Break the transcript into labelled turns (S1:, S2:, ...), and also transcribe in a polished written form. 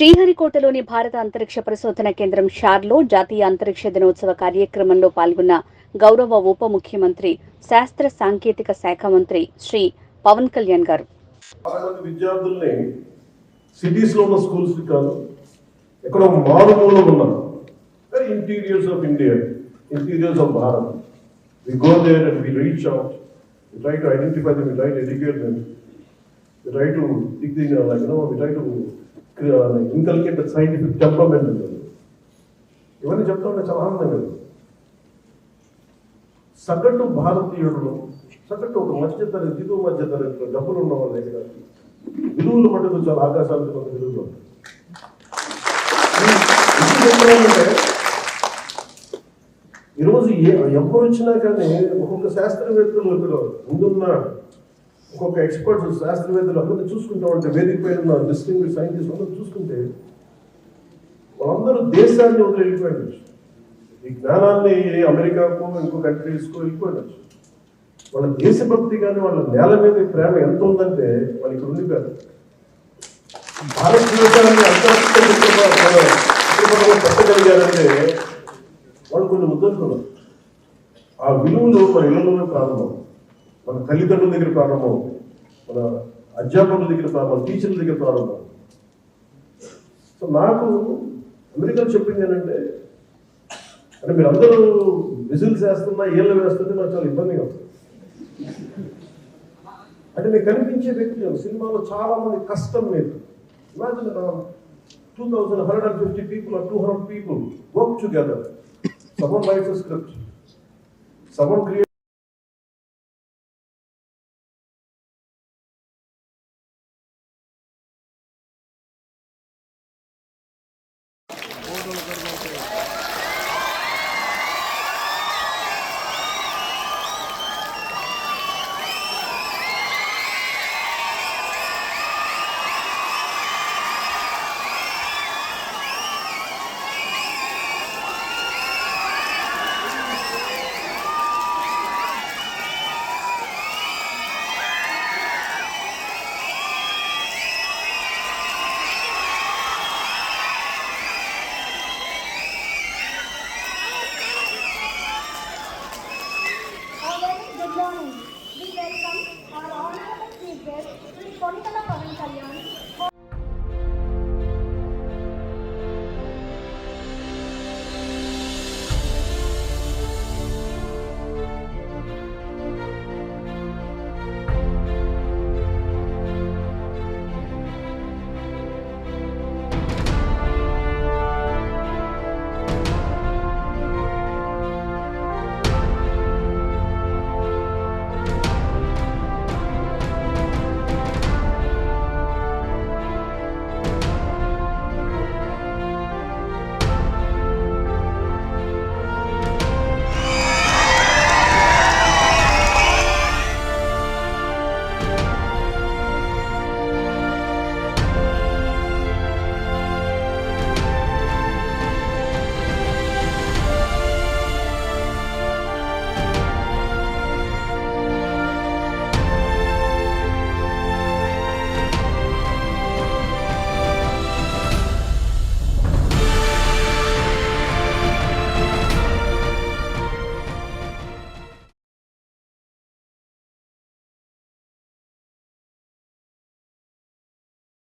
S1: శ్రీహరికోటలోని భారత అంతరిక్ష పరిశోధన కేంద్రం షార్లో జాతీయ అంతరిక్ష దినోత్సవ కార్యక్రమంలో పాల్గొన్న గౌరవ ఉప ముఖ్యమంత్రి శాస్త్ర సాంకేతిక శాఖ మంత్రి శ్రీ పవన్ కళ్యాణ్ గారు
S2: విద్యార్థుల్ని సిటీస్ లో ఉన్న స్కూల్స్ కాదు, ఎక్కడో మారుమూలలో ఉన్నారు. Interiors of India, interiors of Bharat. We go there and we reach out. We try to identify them, we try to educate them. We try to dig the, we try to inculcate the scientific temperament in them. ఇవన్నీ చెప్తా ఉంటే చాలా ఆనందంగా. సగటు భారతీయుడు, సగటు ఒక మధ్యతరగతి, దిగువ మధ్యతరగతిలో డబ్బులు ఉన్న వాళ్ళ దగ్గర విలువలు మటుకు చాలా ఆకాశాలకు కొంత విలువలు ఉంటాయి. ఈరోజు ఎవరు వచ్చినా కానీ ఒక్కొక్క శాస్త్రవేత్తలు ఇక్కడ ముందున్న ఒక్కొక్క ఎక్స్పర్ట్స్ శాస్త్రవేత్తలు అందరినీ చూసుకుంటా ఉంటే, వేదిక పైన ఉన్న డిస్టింగ్విష్డ్ సైంటిస్ట్ అందరూ చూసుకుంటే వాళ్ళందరూ దేశాన్ని వదిలి వెళ్ళిపోయినచ్చు. ఈ జ్ఞానాన్ని అమెరికాకు ఇంకో కంట్రీస్కు వెళ్ళిపోయినచ్చు. వాళ్ళ దేశభక్తి కానీ వాళ్ళ నేల మీద ప్రేమ ఎంత ఉందంటే వాళ్ళు ఇక్కడ ఉండిపోయారు. భారతదేశాన్ని అంతర్గతంగా పెట్టగలిగారంటే వాళ్ళు కొన్ని ముద్దలుకున్నారు. ఆ విలువలు మన ఇళ్లలోనే ప్రారంభం, మన తల్లిదండ్రుల దగ్గర ప్రారంభం, మన అధ్యాపకుల దగ్గర ప్రారంభం, టీచర్ల దగ్గర ప్రారంభం. సో నాకు అమెరికాలో చెప్పింది ఏంటంటే, అంటే మీరు అందరూ విజిల్స్ వేస్తున్నా ఏళ్ళు వేస్తుంటే నాకు చాలా ఇబ్బందిగా ఉంది. అంటే నేను కనిపించే వ్యక్తులు సినిమాలో చాలా మంది కష్టం మీద. Imagine 2,150 people or 200 people work together. Someone writes a script, someone creates
S3: We welcome our honorable speaker, Sri Ponnikala Pavan Kalyan,